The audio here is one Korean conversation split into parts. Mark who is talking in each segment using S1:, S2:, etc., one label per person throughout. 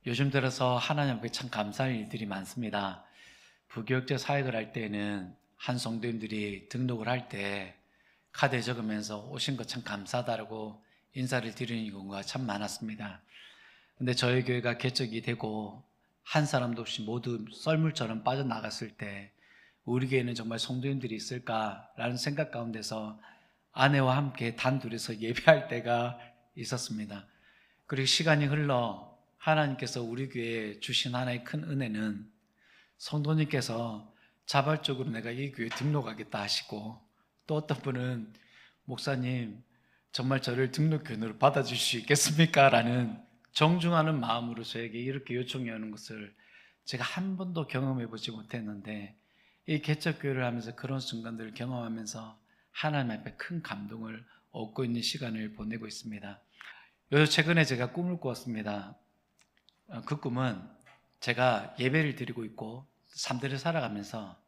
S1: 요즘 들어서 하나님 앞에 참 감사할 일들이 많습니다. 부교육자 사역을 할 때는 한 성도님들이 등록을 할 때 카드에 적으면서 오신 것 참 감사하다고 인사를 드리는 경우가 참 많았습니다. 근데 저희 교회가 개척이 되고 한 사람도 없이 모두 썰물처럼 빠져나갔을 때 우리 교회는 정말 성도님들이 있을까라는 생각 가운데서 아내와 함께 단둘이서 예배할 때가 있었습니다. 그리고 시간이 흘러 하나님께서 우리 교회에 주신 하나의 큰 은혜는 성도님께서 자발적으로 내가 이 교회에 등록하겠다 하시고, 또 어떤 분은 목사님 정말 저를 등록교인으로 받아줄 수 있겠습니까? 라는 정중하는 마음으로 저에게 이렇게 요청해 오는 것을 제가 한 번도 경험해 보지 못했는데, 이 개척교회를 하면서 그런 순간들을 경험하면서 하나님 앞에 큰 감동을 얻고 있는 시간을 보내고 있습니다. 요즘 최근에 제가 꿈을 꾸었습니다. 그 꿈은 제가 예배를 드리고 있고 삶들을 살아가면서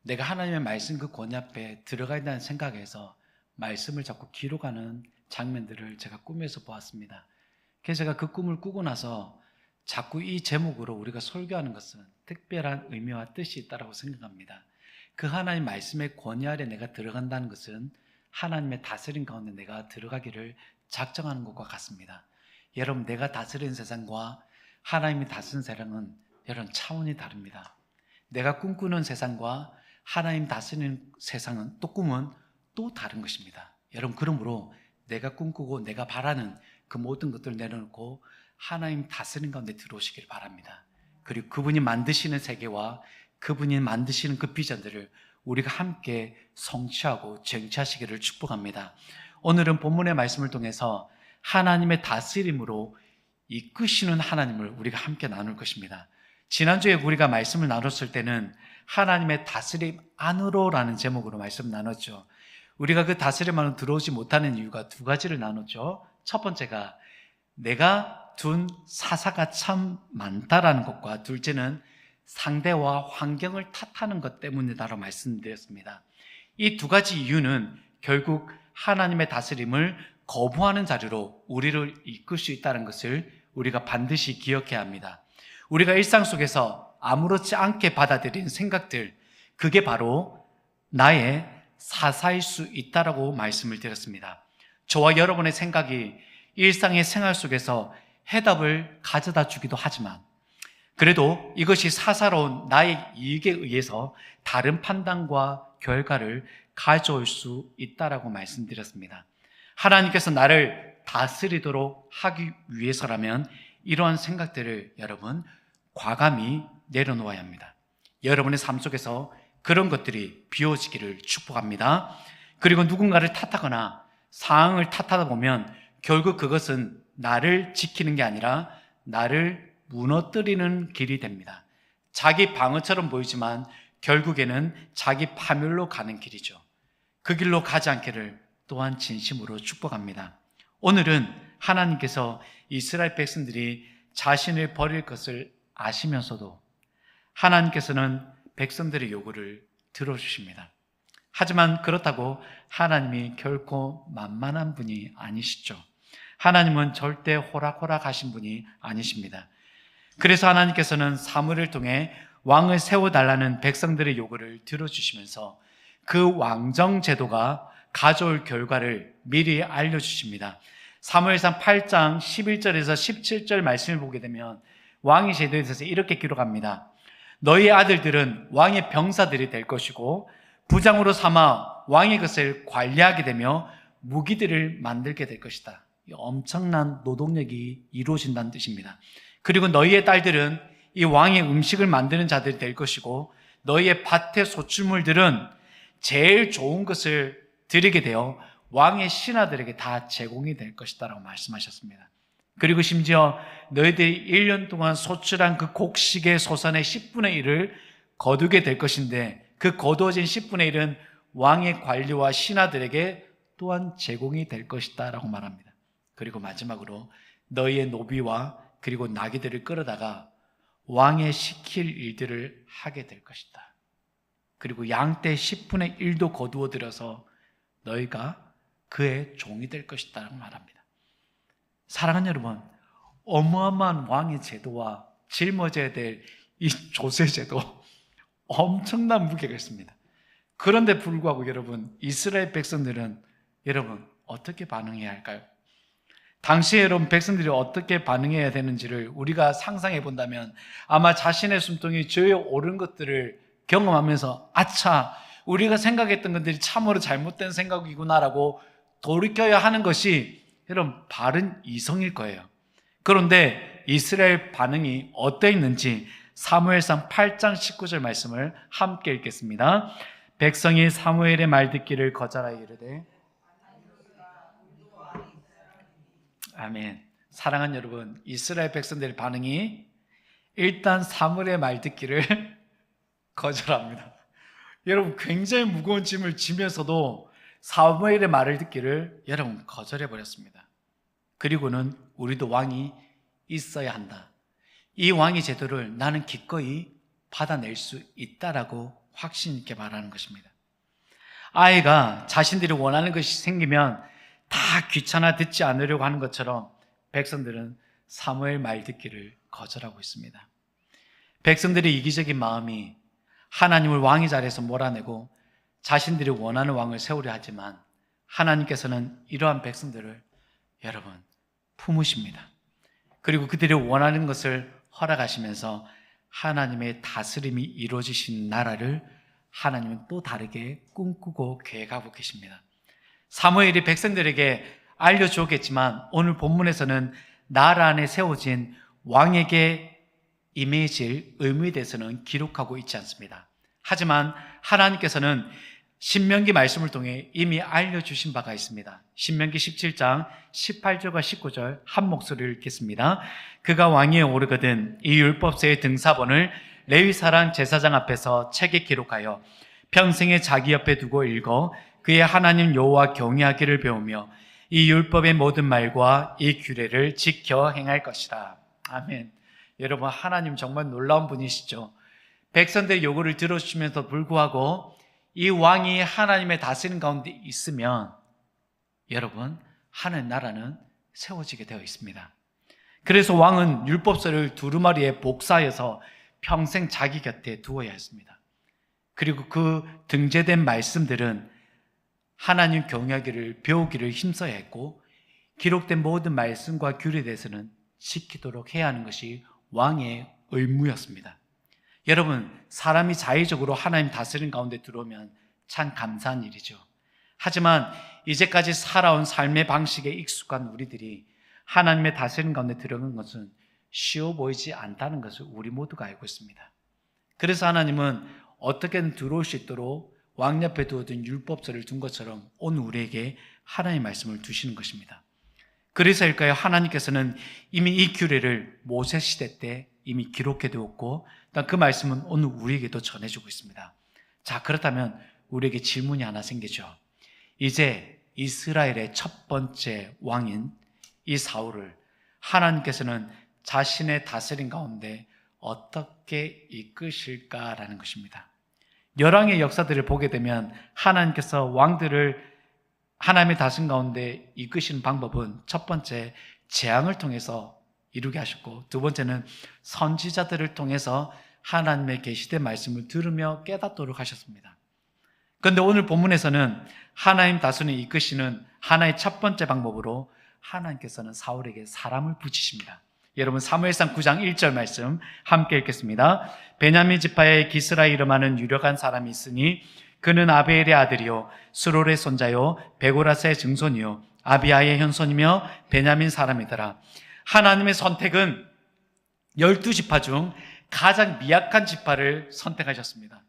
S1: 내가 하나님의 말씀 그 권위 앞에 들어가 있다는 생각에서 말씀을 자꾸 기록하는 장면들을 제가 꿈에서 보았습니다. 그래서 제가 그 꿈을 꾸고 나서 자꾸 이 제목으로 우리가 설교하는 것은 특별한 의미와 뜻이 있다고 생각합니다. 그 하나님 말씀의 권위 아래 내가 들어간다는 것은 하나님의 다스림 가운데 내가 들어가기를 작정하는 것과 같습니다. 여러분, 내가 다스리는 세상과 하나님이 다스리는 세상은 여러분 차원이 다릅니다. 내가 꿈꾸는 세상과 하나님 다스리는 세상은 또 꿈은 또 다른 것입니다. 여러분, 그러므로 내가 꿈꾸고 내가 바라는 그 모든 것들을 내려놓고 하나님 다스리는 가운데 들어오시길 바랍니다. 그리고 그분이 만드시는 세계와 그분이 만드시는 그 비전들을 우리가 함께 성취하고 쟁취하시기를 축복합니다. 오늘은 본문의 말씀을 통해서 하나님의 다스림으로 이끄시는 하나님을 우리가 함께 나눌 것입니다. 지난주에 우리가 말씀을 나눴을 때는 하나님의 다스림 안으로라는 제목으로 말씀 나눴죠. 우리가 그 다스림 안으로 들어오지 못하는 이유가 두 가지를 나눴죠. 첫 번째가 내가 둔 사사가 참 많다라는 것과, 둘째는 상대와 환경을 탓하는 것 때문이다라고 말씀드렸습니다. 이 두 가지 이유는 결국 하나님의 다스림을 거부하는 자리로 우리를 이끌 수 있다는 것을 우리가 반드시 기억해야 합니다. 우리가 일상 속에서 아무렇지 않게 받아들인 생각들, 그게 바로 나의 사사일 수 있다라고 말씀을 드렸습니다. 저와 여러분의 생각이 일상의 생활 속에서 해답을 가져다 주기도 하지만, 그래도 이것이 사사로운 나의 이익에 의해서 다른 판단과 결과를 가져올 수 있다라고 말씀드렸습니다. 하나님께서 나를 다스리도록 하기 위해서라면 이러한 생각들을 여러분 과감히 내려놓아야 합니다. 여러분의 삶 속에서 그런 것들이 비워지기를 축복합니다. 그리고 누군가를 탓하거나 상황을 탓하다 보면 결국 그것은 나를 지키는 게 아니라 나를 무너뜨리는 길이 됩니다. 자기 방어처럼 보이지만 결국에는 자기 파멸로 가는 길이죠. 그 길로 가지 않기를 또한 진심으로 축복합니다. 오늘은 하나님께서 이스라엘 백성들이 자신을 버릴 것을 아시면서도 하나님께서는 백성들의 요구를 들어주십니다. 하지만 그렇다고 하나님이 결코 만만한 분이 아니시죠. 하나님은 절대 호락호락 하신 분이 아니십니다. 그래서 하나님께서는 사무엘을 통해 왕을 세워달라는 백성들의 요구를 들어주시면서 그 왕정 제도가 가져올 결과를 미리 알려주십니다. 사무엘상 8장 11절에서 17절 말씀을 보게 되면 왕의 제도에 대해서 이렇게 기록합니다. 너희 아들들은 왕의 병사들이 될 것이고 부장으로 삼아 왕의 것을 관리하게 되며 무기들을 만들게 될 것이다. 엄청난 노동력이 이루어진다는 뜻입니다. 그리고 너희의 딸들은 이 왕의 음식을 만드는 자들이 될 것이고 너희의 밭의 소출물들은 제일 좋은 것을 드리게 되어 왕의 신하들에게 다 제공이 될 것이다 라고 말씀하셨습니다. 그리고 심지어 너희들이 1년 동안 소출한 그 곡식의 소산의 10분의 1을 거두게 될 것인데 그 거두어진 10분의 1은 왕의 관리와 신하들에게 또한 제공이 될 것이다 라고 말합니다. 그리고 마지막으로 너희의 노비와 그리고 나귀들을 끌어다가 왕의 시킬 일들을 하게 될 것이다. 그리고 양떼 10분의 1도 거두어 들여서 너희가 그의 종이 될 것이다 라고 말합니다. 사랑하는 여러분, 어마어마한 왕의 제도와 짊어져야 될 이 조세 제도, 엄청난 무게가 있습니다. 그런데 불구하고 여러분, 이스라엘 백성들은 여러분 어떻게 반응해야 할까요? 당시에 여러분 백성들이 어떻게 반응해야 되는지를 우리가 상상해 본다면 아마 자신의 숨통이 저에 오른 것들을 경험하면서 아차, 우리가 생각했던 것들이 참으로 잘못된 생각이구나라고 돌이켜야 하는 것이 여러분 바른 이성일 거예요. 그런데 이스라엘 반응이 어떠했는지 사무엘상 8장 19절 말씀을 함께 읽겠습니다. 백성이 사무엘의 말 듣기를 거절하여 이르되. 아멘. 사랑하는 여러분, 이스라엘 백성들의 반응이 일단 사무엘의 말 듣기를 거절합니다. 여러분 굉장히 무거운 짐을 지면서도 사무엘의 말을 듣기를 여러분 거절해 버렸습니다. 그리고는 우리도 왕이 있어야 한다, 이 왕의 제도를 나는 기꺼이 받아낼 수 있다라고 확신 있게 말하는 것입니다. 아이가 자신들이 원하는 것이 생기면 다 귀찮아 듣지 않으려고 하는 것처럼 백성들은 사무엘 말 듣기를 거절하고 있습니다. 백성들의 이기적인 마음이 하나님을 왕의 자리에서 몰아내고 자신들이 원하는 왕을 세우려 하지만 하나님께서는 이러한 백성들을 여러분 품으십니다. 그리고 그들이 원하는 것을 허락하시면서 하나님의 다스림이 이루어지신 나라를 하나님은 또 다르게 꿈꾸고 계획하고 계십니다. 사무엘이 백성들에게 알려주었겠지만 오늘 본문에서는 나라 안에 세워진 왕에게 임해질 의무에 대해서는 기록하고 있지 않습니다. 하지만 하나님께서는 신명기 말씀을 통해 이미 알려주신 바가 있습니다. 신명기 17장 18절과 19절 한 목소리를 읽겠습니다. 그가 왕위에 오르거든 이 율법서의 등사본을 레위사랑 제사장 앞에서 책에 기록하여 평생에 자기 옆에 두고 읽어 그의 하나님 여호와 경외하기를 배우며 이 율법의 모든 말과 이 규례를 지켜 행할 것이라. 아멘. 여러분, 하나님 정말 놀라운 분이시죠. 백성들의 요구를 들어주시면서 불구하고 이 왕이 하나님의 다스림 가운데 있으면 여러분 하나님 나라는 세워지게 되어 있습니다. 그래서 왕은 율법서를 두루마리에 복사해서 평생 자기 곁에 두어야 했습니다. 그리고 그 등재된 말씀들은 하나님 경외하기를 배우기를 힘써야 했고 기록된 모든 말씀과 규례에 대해서는 지키도록 해야 하는 것이 왕의 의무였습니다. 여러분, 사람이 자의적으로 하나님 다스림 가운데 들어오면 참 감사한 일이죠. 하지만 이제까지 살아온 삶의 방식에 익숙한 우리들이 하나님의 다스림 가운데 들어간 것은 쉬워 보이지 않다는 것을 우리 모두가 알고 있습니다. 그래서 하나님은 어떻게든 들어올 수 있도록 왕 옆에 두어둔 율법서를 둔 것처럼 오늘 우리에게 하나님의 말씀을 두시는 것입니다. 그래서일까요? 하나님께서는 이미 이 규례를 모세 시대 때 이미 기록해 두었고 그 말씀은 오늘 우리에게도 전해주고 있습니다. 자, 그렇다면 우리에게 질문이 하나 생기죠. 이제 이스라엘의 첫 번째 왕인 이 사울을 하나님께서는 자신의 다스림 가운데 어떻게 이끄실까라는 것입니다. 열왕의 역사들을 보게 되면 하나님께서 왕들을 하나님의 다스림 가운데 이끄시는 방법은 첫 번째 재앙을 통해서 이루게 하셨고 두 번째는 선지자들을 통해서 하나님의 계시된 말씀을 들으며 깨닫도록 하셨습니다. 그런데 오늘 본문에서는 하나님 다스림을 이끄시는 하나의 첫 번째 방법으로 하나님께서는 사울에게 사람을 붙이십니다. 여러분 사무엘상 9장 1절 말씀 함께 읽겠습니다. 베냐민 지파의 기스라 이름하는 유력한 사람이 있으니 그는 아비엘의 아들이요 스롤의 손자요 베고라스의 증손이요 아비아의 현손이며 베냐민 사람이더라. 하나님의 선택은 12지파 중 가장 미약한 지파를 선택하셨습니다.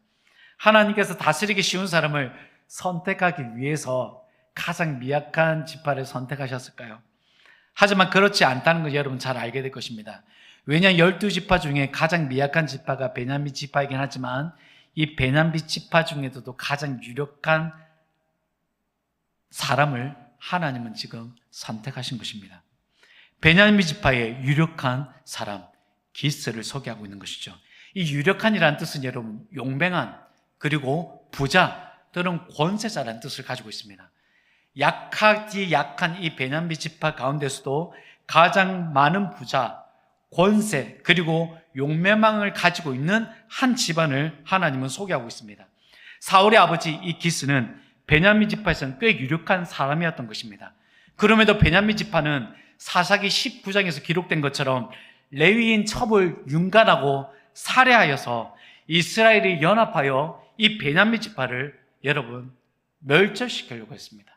S1: 하나님께서 다스리기 쉬운 사람을 선택하기 위해서 가장 미약한 지파를 선택하셨을까요? 하지만 그렇지 않다는 걸 여러분 잘 알게 될 것입니다. 왜냐하면 12지파 중에 가장 미약한 지파가 베냐민 지파이긴 하지만 이 베냐민 지파 중에서도 가장 유력한 사람을 하나님은 지금 선택하신 것입니다. 베냐민 지파의 유력한 사람 기스를 소개하고 있는 것이죠. 이 유력한이라는 뜻은 여러분 용맹한 그리고 부자 또는 권세자라는 뜻을 가지고 있습니다. 약하디 약한 이 베냐민 지파 가운데서도 가장 많은 부자, 권세, 그리고 용매망을 가지고 있는 한 집안을 하나님은 소개하고 있습니다. 사울의 아버지 이 기스는 베냐민 지파에서는 꽤 유력한 사람이었던 것입니다. 그럼에도 베냐민 지파는 사사기 19장에서 기록된 것처럼 레위인 첩을 융간하고 살해하여서 이스라엘이 연합하여 이 베냐민 지파를 여러분 멸절시키려고 했습니다.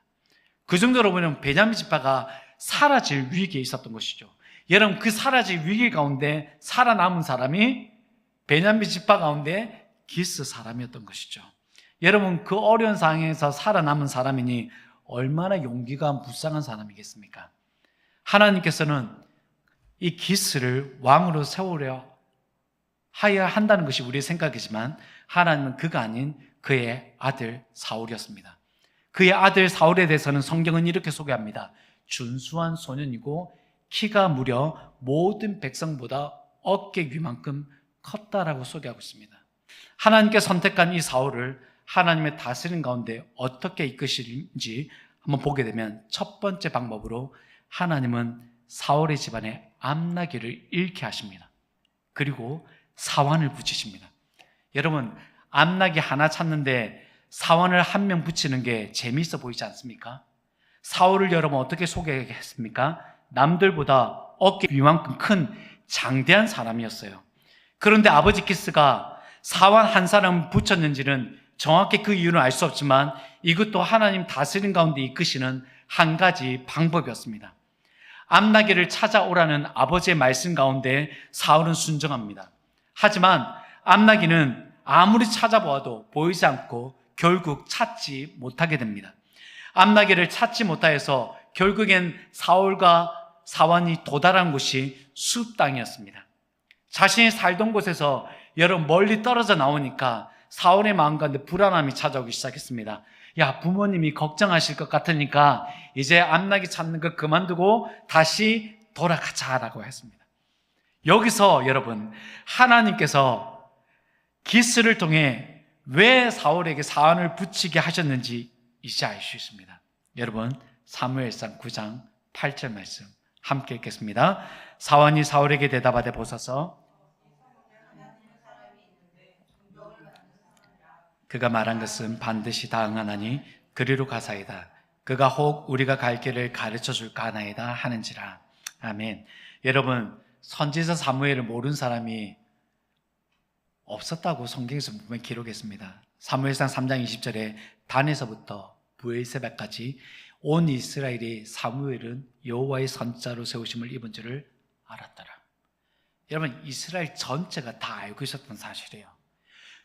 S1: 그 정도로 보면 베냐민 지파가 사라질 위기에 있었던 것이죠. 여러분, 그 사라질 위기 가운데 살아남은 사람이 베냐민 지파 가운데 기스 사람이었던 것이죠. 여러분, 그 어려운 상황에서 살아남은 사람이니 얼마나 용기가 불쌍한 사람이겠습니까? 하나님께서는 이 기스를 왕으로 세우려 하여야 한다는 것이 우리의 생각이지만 하나님은 그가 아닌 그의 아들 사울이었습니다. 그의 아들 사울에 대해서는 성경은 이렇게 소개합니다. 준수한 소년이고 키가 무려 모든 백성보다 어깨 위만큼 컸다라고 소개하고 있습니다. 하나님께 선택한 이 사울을 하나님의 다스림 가운데 어떻게 이끄실지 한번 보게 되면 첫 번째 방법으로 하나님은 사울의 집안에 암나기를 잃게 하십니다. 그리고 사환을 붙이십니다. 여러분, 암나기 하나 찾는데 사환을 한 명 붙이는 게 재미있어 보이지 않습니까? 사울을 여러분 어떻게 소개했습니까? 남들보다 어깨 위만큼 큰 장대한 사람이었어요. 그런데 아버지 기스가 사환 한 사람 붙였는지는 정확히 그 이유는 알 수 없지만 이것도 하나님 다스림 가운데 이끄시는 한 가지 방법이었습니다. 암나기를 찾아오라는 아버지의 말씀 가운데 사울은 순종합니다. 하지만 암나기는 아무리 찾아보아도 보이지 않고 결국 찾지 못하게 됩니다. 암나기를 찾지 못하여서 결국엔 사울과 사환이 도달한 곳이 숲 땅이었습니다. 자신이 살던 곳에서 여러분 멀리 떨어져 나오니까 사울의 마음 가운데 불안함이 찾아오기 시작했습니다. 야, 부모님이 걱정하실 것 같으니까 이제 암나기 찾는 거 그만두고 다시 돌아가자라고 했습니다. 여기서 여러분, 하나님께서 기스를 통해 왜 사울에게 사환을 붙이게 하셨는지 이제 알 수 있습니다. 여러분, 사무엘상 9장 8절 말씀 함께 읽겠습니다. 사환이 사울에게 대답하되 보소서, 그가 말한 것은 반드시 다 응하나니 그리로 가사이다. 그가 혹 우리가 갈 길을 가르쳐 줄까 하나이다 하는지라. 아멘. 여러분, 선지자 사무엘을 모르는 사람이 없었다고 성경에서 보면 기록했습니다. 사무엘상 3장 20절에 단에서부터 브엘세바까지 온 이스라엘이 사무엘은 여호와의 선자로 세우심을 입은 줄을 알았더라. 여러분, 이스라엘 전체가 다 알고 있었던 사실이에요.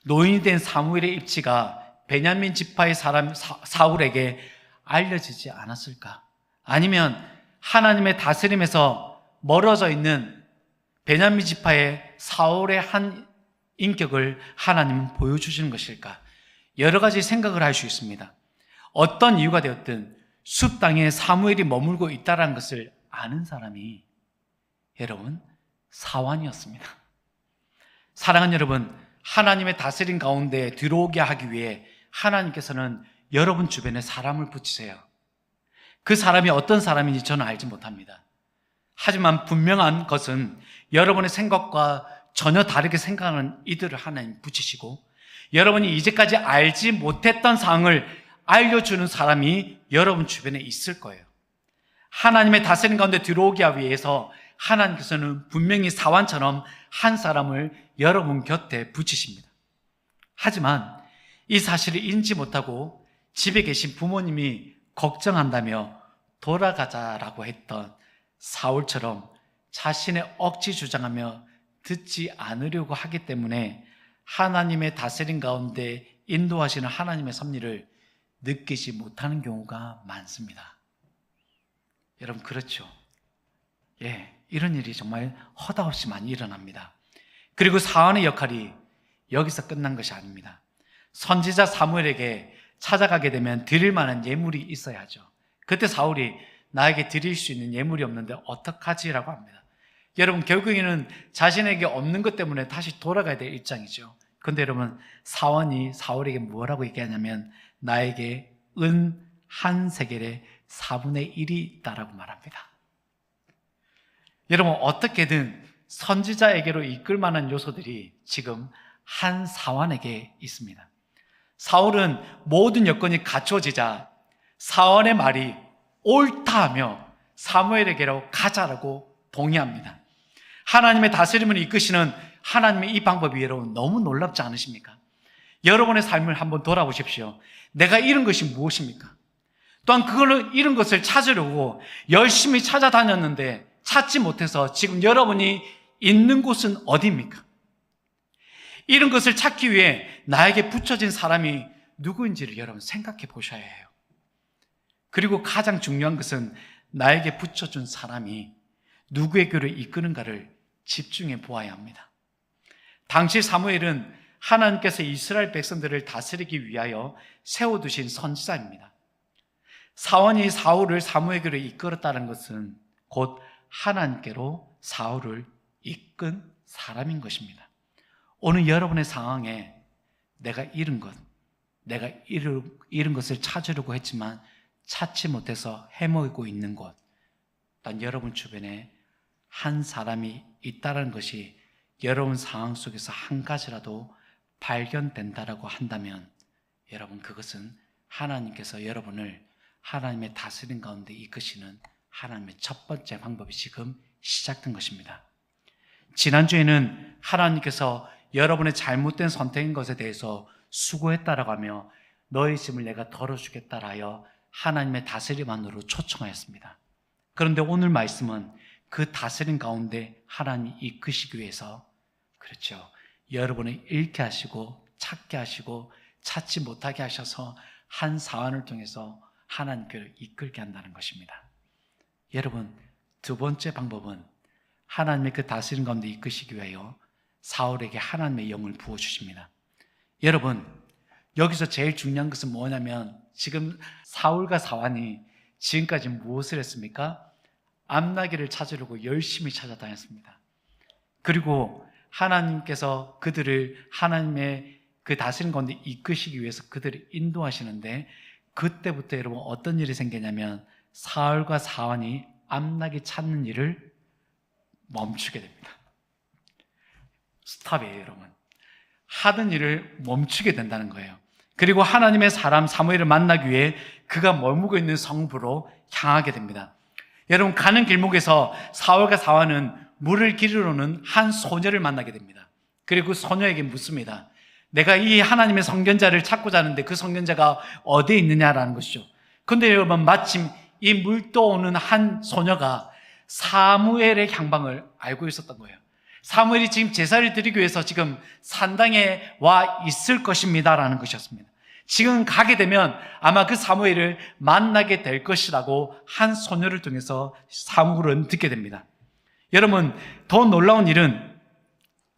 S1: 노인이 된 사무엘의 입지가 베냐민 지파의 사람 사울에게 알려지지 않았을까? 아니면 하나님의 다스림에서 멀어져 있는 베냐민 지파의 사울의 한 인격을 하나님은 보여주시는 것일까? 여러 가지 생각을 할 수 있습니다. 어떤 이유가 되었든 숲 땅에 사무엘이 머물고 있다는 것을 아는 사람이 여러분 사환이었습니다. 사랑하는 여러분, 하나님의 다스림 가운데 들어오게 하기 위해 하나님께서는 여러분 주변에 사람을 붙이세요. 그 사람이 어떤 사람인지 저는 알지 못합니다. 하지만 분명한 것은 여러분의 생각과 전혀 다르게 생각하는 이들을 하나님 붙이시고 여러분이 이제까지 알지 못했던 상황을 알려주는 사람이 여러분 주변에 있을 거예요. 하나님의 다스림 가운데 들어오기 위해서 하나님께서는 분명히 사환처럼 한 사람을 여러분 곁에 붙이십니다. 하지만 이 사실을 인지 못하고 집에 계신 부모님이 걱정한다며 돌아가자라고 했던 사울처럼 자신의 억지 주장하며 듣지 않으려고 하기 때문에 하나님의 다스림 가운데 인도하시는 하나님의 섭리를 느끼지 못하는 경우가 많습니다. 여러분, 그렇죠? 예, 이런 일이 정말 허다없이 많이 일어납니다. 그리고 사환의 역할이 여기서 끝난 것이 아닙니다. 선지자 사무엘에게 찾아가게 되면 드릴 만한 예물이 있어야죠. 그때 사울이 나에게 드릴 수 있는 예물이 없는데 어떡하지? 라고 합니다. 여러분, 결국에는 자신에게 없는 것 때문에 다시 돌아가야 될 입장이죠. 그런데 여러분, 사환이 사울에게 뭐라고 얘기하냐면 나에게 은 한 세겔의 4분의 1이 있다라고 말합니다. 여러분, 어떻게든 선지자에게로 이끌 만한 요소들이 지금 한 사환에게 있습니다. 사울은 모든 여건이 갖춰지자 사울의 말이 옳다 하며 사무엘에게로 가자라고 동의합니다. 하나님의 다스림을 이끄시는 하나님의 이 방법이 여러분 너무 놀랍지 않으십니까? 여러분의 삶을 한번 돌아보십시오. 내가 잃은 것이 무엇입니까? 또한 그거는 잃은 것을 찾으려고 열심히 찾아다녔는데 찾지 못해서 지금 여러분이 있는 곳은 어디입니까? 잃은 것을 찾기 위해 나에게 붙여진 사람이 누구인지를 여러분 생각해 보셔야 해요. 그리고 가장 중요한 것은 나에게 붙여준 사람이 누구에게로 이끄는가를 집중해 보아야 합니다. 당시 사무엘은 하나님께서 이스라엘 백성들을 다스리기 위하여 세워두신 선지자입니다. 사원이 사울을 사무엘에게로 이끌었다는 것은 곧 하나님께로 사울을 이끈 사람인 것입니다. 오늘 여러분의 상황에 내가 잃은 것, 내가 잃은 것을 찾으려고 했지만 찾지 못해서 헤매고 있는 곳, 단 여러분 주변에 한 사람이 있다는 것이 여러분 상황 속에서 한 가지라도 발견된다라고 한다면 여러분, 그것은 하나님께서 여러분을 하나님의 다스림 가운데 이끄시는 하나님의 첫 번째 방법이 지금 시작된 것입니다. 지난주에는 하나님께서 여러분의 잘못된 선택인 것에 대해서 수고했다라고 하며 너의 짐을 내가 덜어주겠다라 하여 하나님의 다스림 안으로 초청하였습니다. 그런데 오늘 말씀은 그 다스림 가운데 하나님이 이끄시기 위해서, 그렇죠, 여러분을 잃게 하시고 찾게 하시고 찾지 못하게 하셔서 한 사안을 통해서 하나님께로 이끌게 한다는 것입니다. 여러분, 두 번째 방법은 하나님의 그 다스림 가운데 이끄시기 위하여 사울에게 하나님의 영을 부어주십니다. 여러분, 여기서 제일 중요한 것은 뭐냐면 지금 사울과 사환이 지금까지 무엇을 했습니까? 암나기를 찾으려고 열심히 찾아다녔습니다. 그리고 하나님께서 그들을 하나님의 그 다스림 가운데 이끄시기 위해서 그들을 인도하시는데, 그때부터 여러분 어떤 일이 생기냐면 사울과 사환이 암나기 찾는 일을 멈추게 됩니다. 스탑이에요, 여러분. 하던 일을 멈추게 된다는 거예요. 그리고 하나님의 사람 사무엘을 만나기 위해 그가 머무고 있는 성부로 향하게 됩니다. 여러분, 가는 길목에서 사울과 사환은 물을 기르러는 한 소녀를 만나게 됩니다. 그리고 그 소녀에게 묻습니다. 내가 이 하나님의 선견자를 찾고자 하는데 그 선견자가 어디에 있느냐라는 것이죠. 그런데 여러분, 마침 이 물 떠오는 한 소녀가 사무엘의 향방을 알고 있었던 거예요. 사무엘이 지금 제사를 드리기 위해서 지금 산당에 와 있을 것입니다라는 것이었습니다. 지금 가게 되면 아마 그 사무엘을 만나게 될 것이라고 한 소녀를 통해서 사무엘은 듣게 됩니다. 여러분, 더 놀라운 일은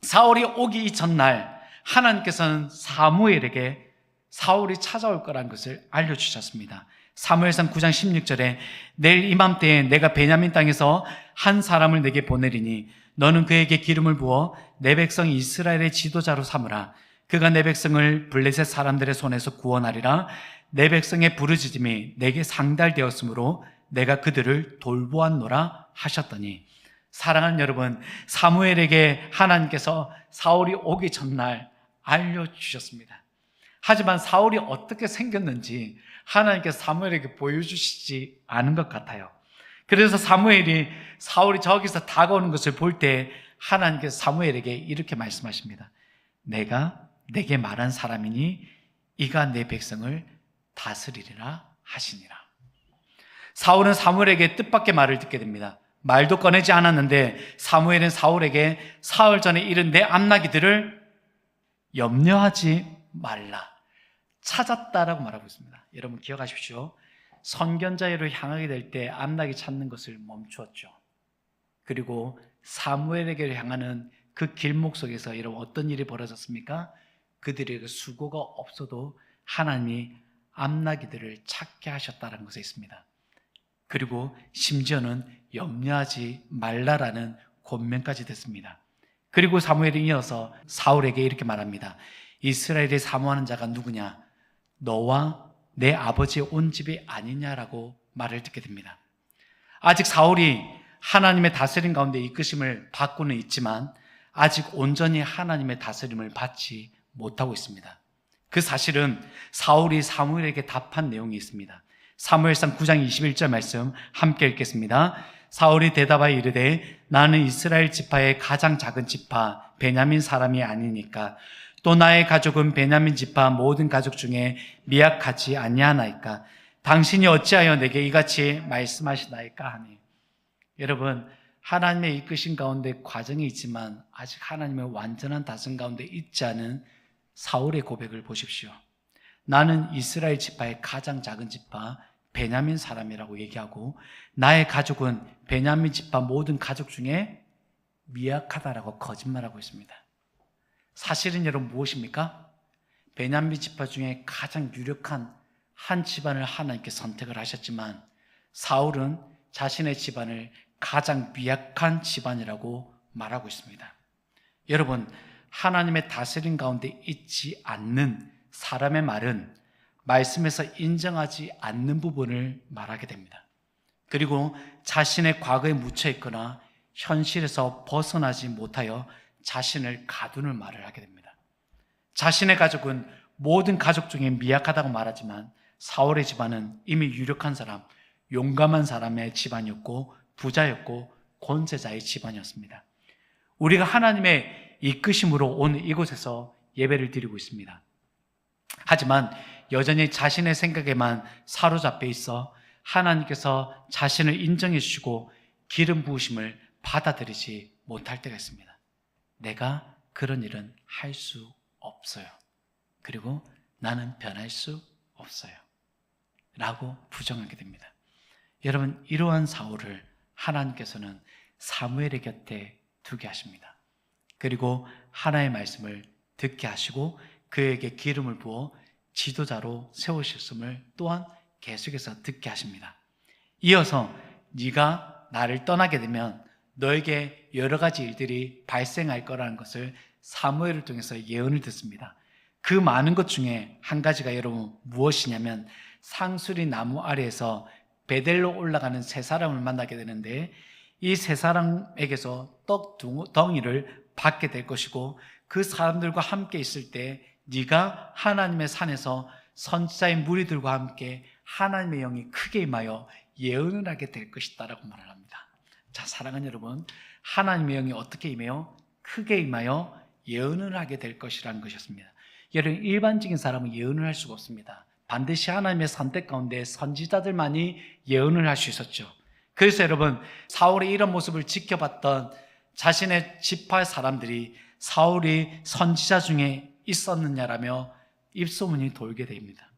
S1: 사울이 오기 전날 하나님께서는 사무엘에게 사울이 찾아올 거라는 것을 알려주셨습니다. 사무엘상 9장 16절에 내일 이맘때에 내가 베냐민 땅에서 한 사람을 내게 보내리니 너는 그에게 기름을 부어 내 백성 이스라엘의 지도자로 삼으라. 그가 내 백성을 블레셋 사람들의 손에서 구원하리라. 내 백성의 부르짖음이 내게 상달되었으므로 내가 그들을 돌보았노라 하셨더니, 사랑하는 여러분, 사무엘에게 하나님께서 사울이 오기 전날 알려주셨습니다. 하지만 사울이 어떻게 생겼는지 하나님께서 사무엘에게 보여주시지 않은 것 같아요. 그래서 사무엘이 사울이 저기서 다가오는 것을 볼 때 하나님께서 사무엘에게 이렇게 말씀하십니다. 내가 내게 말한 사람이니 이가 내 백성을 다스리리라 하시니라. 사울은 사무엘에게 뜻밖의 말을 듣게 됩니다. 말도 꺼내지 않았는데 사무엘은 사울에게 사흘 전에 잃은 내 암나기들을 염려하지 말라, 찾았다라고 말하고 있습니다. 여러분 기억하십시오. 선견자로 향하게 될 때 암나기 찾는 것을 멈추었죠. 그리고 사무엘에게 향하는 그 길목 속에서 여러분 어떤 일이 벌어졌습니까? 그들에게 수고가 없어도 하나님이 암나기들을 찾게 하셨다는 것에 있습니다. 그리고 심지어는 염려하지 말라라는 권면까지 됐습니다. 그리고 사무엘이 이어서 사울에게 이렇게 말합니다. 이스라엘에 사모하는 자가 누구냐? 너와 내 아버지의 온 집이 아니냐라고 말을 듣게 됩니다. 아직 사울이 하나님의 다스림 가운데 이끄심을 받고는 있지만 아직 온전히 하나님의 다스림을 받지 못하고 있습니다. 그 사실은 사울이 사무엘에게 답한 내용이 있습니다. 사무엘상 9장 21절 말씀 함께 읽겠습니다. 사울이 대답하여 이르되 나는 이스라엘 지파의 가장 작은 지파 베냐민 사람이 아니니까 또 나의 가족은 베냐민 지파 모든 가족 중에 미약하지 아니하나이까 당신이 어찌하여 내게 이같이 말씀하시나이까 하니. 여러분, 하나님의 이끄신 가운데 과정이 있지만 아직 하나님의 완전한 다스림 가운데 있지 않은 사울의 고백을 보십시오. 나는 이스라엘 지파의 가장 작은 지파 베냐민 사람이라고 얘기하고 나의 가족은 베냐민 지파 모든 가족 중에 미약하다라고 거짓말하고 있습니다. 사실은 여러분 무엇입니까? 베냐민 지파 중에 가장 유력한 한 집안을 하나님께 선택을 하셨지만 사울은 자신의 집안을 가장 미약한 집안이라고 말하고 있습니다. 여러분, 하나님의 다스림 가운데 있지 않는 사람의 말은 말씀에서 인정하지 않는 부분을 말하게 됩니다. 그리고 자신의 과거에 묻혀 있거나 현실에서 벗어나지 못하여 자신을 가두는 말을 하게 됩니다. 자신의 가족은 모든 가족 중에 미약하다고 말하지만 사울의 집안은 이미 유력한 사람, 용감한 사람의 집안이었고 부자였고 권세자의 집안이었습니다. 우리가 하나님의 이끄심으로 오늘 이곳에서 예배를 드리고 있습니다. 하지만 여전히 자신의 생각에만 사로잡혀 있어 하나님께서 자신을 인정해 주시고 기름 부으심을 받아들이지 못할 때가 있습니다. 내가 그런 일은 할 수 없어요. 그리고 나는 변할 수 없어요. 라고 부정하게 됩니다. 여러분, 이러한 사울을 하나님께서는 사무엘의 곁에 두게 하십니다. 그리고 하나의 말씀을 듣게 하시고 그에게 기름을 부어 지도자로 세우셨음을 또한 계속해서 듣게 하십니다. 이어서 네가 나를 떠나게 되면 너에게 여러 가지 일들이 발생할 거라는 것을 사무엘을 통해서 예언을 듣습니다. 그 많은 것 중에 한 가지가 여러분 무엇이냐면 상수리 나무 아래에서 베델로 올라가는 세 사람을 만나게 되는데 이 세 사람에게서 떡 덩이를 받게 될 것이고 그 사람들과 함께 있을 때 네가 하나님의 산에서 선지자의 무리들과 함께 하나님의 영이 크게 임하여 예언을 하게 될 것이다 라고 말을 합니다. 자, 사랑하는 여러분, 하나님의 영이 어떻게 임해요? 크게 임하여 예언을 하게 될 것이라는 것이었습니다. 여러분, 일반적인 사람은 예언을 할 수가 없습니다. 반드시 하나님의 선택 가운데 선지자들만이 예언을 할 수 있었죠. 그래서 여러분, 사울의 이런 모습을 지켜봤던 자신의 지파 사람들이 사울이 선지자 중에 있었느냐라며 입소문이 돌게 됩니다.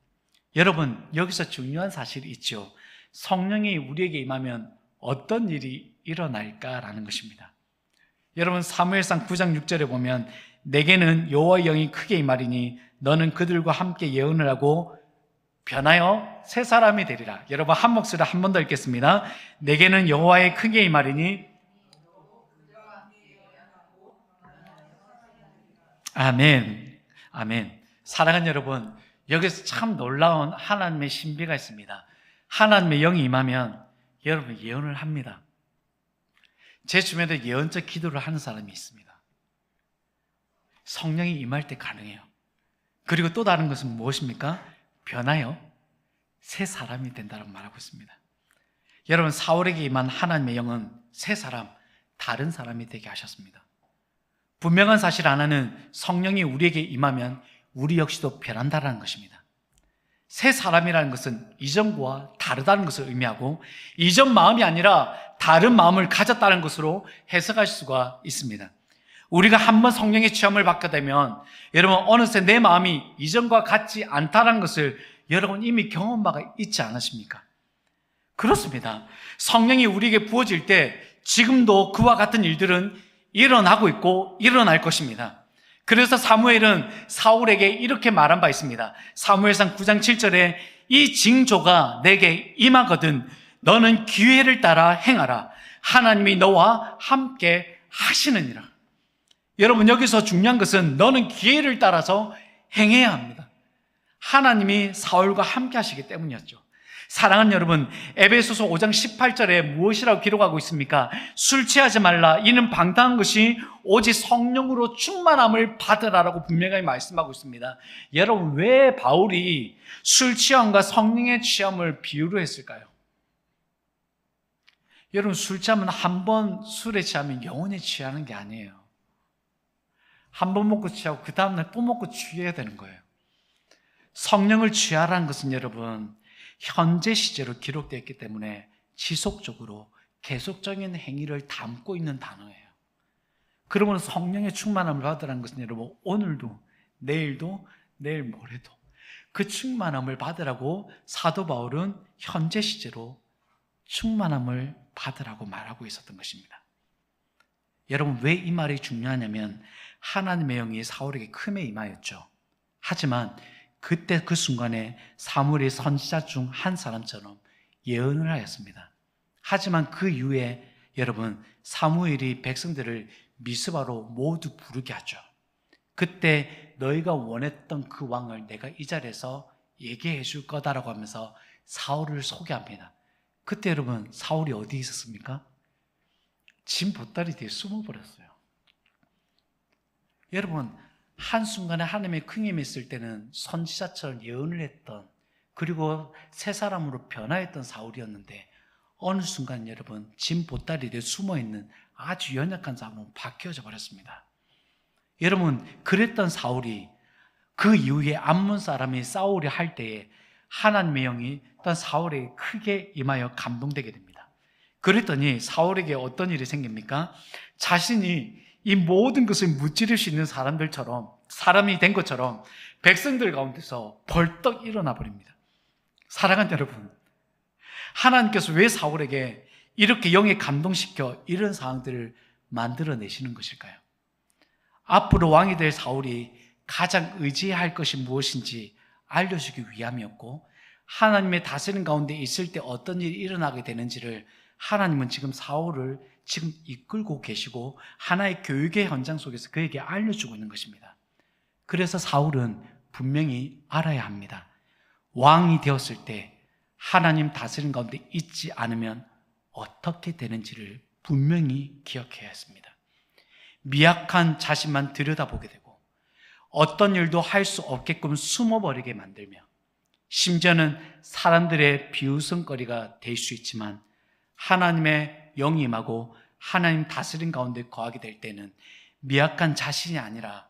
S1: 여러분, 여기서 중요한 사실이 있죠. 성령이 우리에게 임하면 어떤 일이 일어날까라는 것입니다. 여러분, 사무엘상 9장 6절에 보면 내게는 여호와의 영이 크게 임하리니 너는 그들과 함께 예언을 하고 변하여 새 사람이 되리라. 여러분, 한 목소리로 한 번 더 읽겠습니다. 내게는 여호와의 크게 임하리니 아멘. 아멘. 사랑하는 여러분, 여기서 참 놀라운 하나님의 신비가 있습니다. 하나님의 영이 임하면 여러분 예언을 합니다. 제 주변에 예언적 기도를 하는 사람이 있습니다. 성령이 임할 때 가능해요. 그리고 또 다른 것은 무엇입니까? 변하여 새 사람이 된다고 말하고 있습니다. 여러분, 사울에게 임한 하나님의 영은 새 사람, 다른 사람이 되게 하셨습니다. 분명한 사실 하나는 성령이 우리에게 임하면 우리 역시도 변한다는 것입니다. 새 사람이라는 것은 이전과 다르다는 것을 의미하고 이전 마음이 아니라 다른 마음을 가졌다는 것으로 해석할 수가 있습니다. 우리가 한번 성령의 취함을 받게 되면 여러분 어느새 내 마음이 이전과 같지 않다는 것을 여러분 이미 경험 바가 있지 않으십니까? 그렇습니다. 성령이 우리에게 부어질 때 지금도 그와 같은 일들은 일어나고 있고 일어날 것입니다. 그래서 사무엘은 사울에게 이렇게 말한 바 있습니다. 사무엘상 9장 7절에 이 징조가 내게 임하거든 너는 기회를 따라 행하라. 하나님이 너와 함께 하시느니라. 여러분, 여기서 중요한 것은 너는 기회를 따라서 행해야 합니다. 하나님이 사울과 함께 하시기 때문이었죠. 사랑하는 여러분, 에베소서 5장 18절에 무엇이라고 기록하고 있습니까? 술 취하지 말라. 이는 방탕한 것이 오직 성령으로 충만함을 받으라라고 분명하게 말씀하고 있습니다. 여러분, 왜 바울이 술 취함과 성령의 취함을 비유로 했을까요? 여러분, 술 취하면 한 번 술에 취하면 영원히 취하는 게 아니에요. 한 번 먹고 취하고 그 다음날 또 먹고 취해야 되는 거예요. 성령을 취하라는 것은 여러분, 현재 시제로 기록되어 있기 때문에 지속적으로 계속적인 행위를 담고 있는 단어예요. 그러면 성령의 충만함을 받으라는 것은 여러분, 오늘도 내일도 내일 모레도 그 충만함을 받으라고 사도 바울은 현재 시제로 충만함을 받으라고 말하고 있었던 것입니다. 여러분, 왜 이 말이 중요하냐면 하나님의 영이 사울에게 크게 임하였죠. 하지만 그때 그 순간에 사무엘이 선지자 중 한 사람처럼 예언을 하였습니다. 하지만 그 이후에 여러분, 사무엘이 백성들을 미스바로 모두 부르게 하죠. 그때 너희가 원했던 그 왕을 내가 이 자리에서 얘기해 줄 거다라고 하면서 사울을 소개합니다. 그때 여러분, 사울이 어디에 있었습니까? 진 보따리 뒤에 숨어버렸어요. 여러분, 한순간에 하나님의 큰 힘이 있을 때는 선지자처럼 예언을 했던, 그리고 새 사람으로 변화했던 사울이었는데 어느 순간 여러분, 진 보따리 뒤에 숨어있는 아주 연약한 사람으로 바뀌어져 버렸습니다. 여러분, 그랬던 사울이 그 이후에 암몬 사람이 싸우려 할 때에 하나님의 영이 또한 사울에게 크게 임하여 감동되게 됩니다. 그랬더니 사울에게 어떤 일이 생깁니까? 자신이 이 모든 것을 무찌를 수 있는 사람이 된 것처럼 백성들 가운데서 벌떡 일어나 버립니다. 사랑하는 여러분, 하나님께서 왜 사울에게 이렇게 영에 감동시켜 이런 상황들을 만들어내시는 것일까요? 앞으로 왕이 될 사울이 가장 의지해야 할 것이 무엇인지 알려주기 위함이었고, 하나님의 다스림 가운데 있을 때 어떤 일이 일어나게 되는지를 하나님은 지금 사울을 지금 이끌고 계시고 하나의 교육의 현장 속에서 그에게 알려주고 있는 것입니다. 그래서 사울은 분명히 알아야 합니다. 왕이 되었을 때 하나님 다스림 가운데 있지 않으면 어떻게 되는지를 분명히 기억해야 했습니다. 미약한 자신만 들여다보게 되고 어떤 일도 할 수 없게끔 숨어버리게 만들며, 심지어는 사람들의 비웃음거리가 될 수 있지만 하나님의 영이 임하고 하나님 다스림 가운데 거하게 될 때는 미약한 자신이 아니라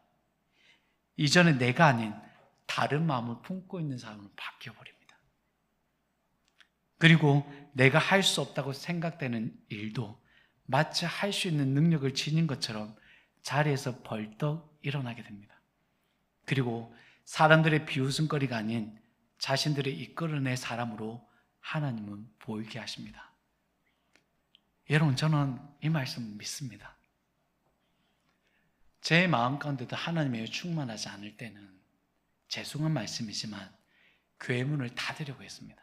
S1: 이전에 내가 아닌 다른 마음을 품고 있는 사람으로 바뀌어버립니다. 그리고 내가 할 수 없다고 생각되는 일도 마치 할 수 있는 능력을 지닌 것처럼 자리에서 벌떡 일어나게 됩니다. 그리고 사람들의 비웃음거리가 아닌 자신들의 이끌어낼 사람으로 하나님은 보이게 하십니다. 여러분, 저는 이 말씀 믿습니다. 제 마음 가운데도 하나님의 충만하지 않을 때는 죄송한 말씀이지만 교회 문을 닫으려고 했습니다.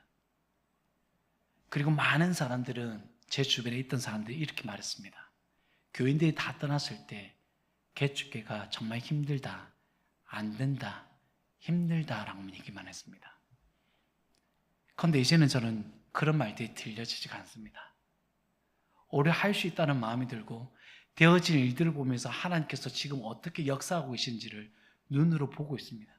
S1: 그리고 많은 사람들은, 제 주변에 있던 사람들이 이렇게 말했습니다. 교인들이 다 떠났을 때 개축교회가 정말 힘들다, 안 된다, 힘들다라고 얘기만 했습니다. 그런데 이제는 저는 그런 말들이 들려지지가 않습니다. 오래 할 수 있다는 마음이 들고 되어진 일들을 보면서 하나님께서 지금 어떻게 역사하고 계신지를 눈으로 보고 있습니다.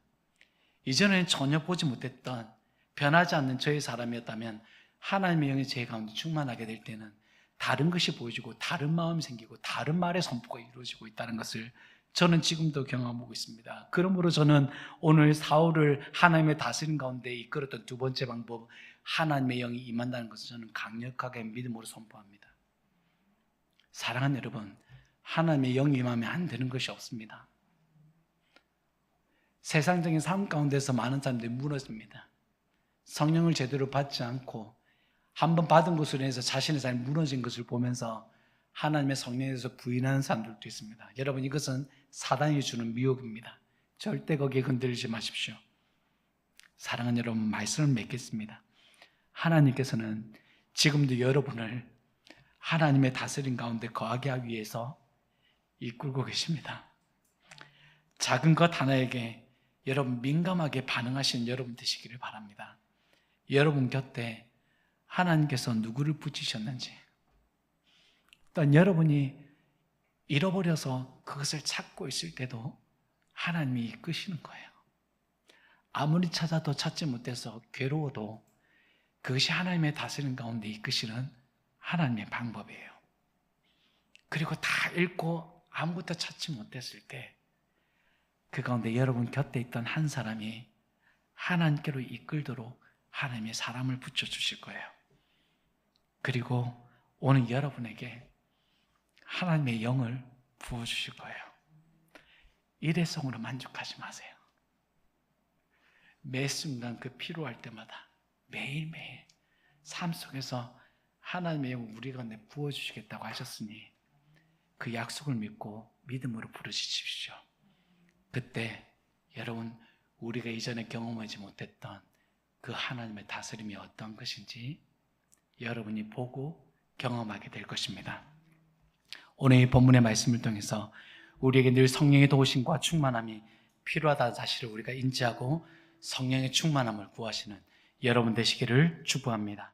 S1: 이전에는 전혀 보지 못했던 변하지 않는 저의 사람이었다면 하나님의 영이 제 가운데 충만하게 될 때는 다른 것이 보여지고 다른 마음이 생기고 다른 말의 선포가 이루어지고 있다는 것을 저는 지금도 경험하고 있습니다. 그러므로 저는 오늘 사울을 하나님의 다스림 가운데 이끌었던 두 번째 방법, 하나님의 영이 임한다는 것을 저는 강력하게 믿음으로 선포합니다. 사랑하는 여러분, 하나님의 영이 임하면 안 되는 것이 없습니다. 세상적인 삶 가운데서 많은 사람들이 무너집니다. 성령을 제대로 받지 않고 한번 받은 것으로 인해서 자신의 삶이 무너진 것을 보면서 하나님의 성령에 대해서 부인하는 사람들도 있습니다. 여러분, 이것은 사단이 주는 미혹입니다. 절대 거기에 건드리지 마십시오. 사랑하는 여러분, 말씀을 맺겠습니다. 하나님께서는 지금도 여러분을 하나님의 다스림 가운데 거하게 하기 위해서 이끌고 계십니다. 작은 것 하나에게 여러분 민감하게 반응하시는 여러분 되시기를 바랍니다. 여러분 곁에 하나님께서 누구를 붙이셨는지, 또한 여러분이 잃어버려서 그것을 찾고 있을 때도 하나님이 이끄시는 거예요. 아무리 찾아도 찾지 못해서 괴로워도 그것이 하나님의 다스림 가운데 이끄시는 하나님의 방법이에요. 그리고 다 읽고 아무것도 찾지 못했을 때 그 가운데 여러분 곁에 있던 한 사람이 하나님께로 이끌도록 하나님의 사람을 붙여주실 거예요. 그리고 오늘 여러분에게 하나님의 영을 부어주실 거예요. 일회성으로 만족하지 마세요. 매 순간 그 필요할 때마다 매일매일 삶 속에서 하나님의 영을 우리 가운데 부어주시겠다고 하셨으니 그 약속을 믿고 믿음으로 부르짖으십시오. 그때 여러분, 우리가 이전에 경험하지 못했던 그 하나님의 다스림이 어떤 것인지 여러분이 보고 경험하게 될 것입니다. 오늘 이 본문의 말씀을 통해서 우리에게 늘 성령의 도우심과 충만함이 필요하다는 사실을 우리가 인지하고 성령의 충만함을 구하시는 여러분 되시기를 축복합니다.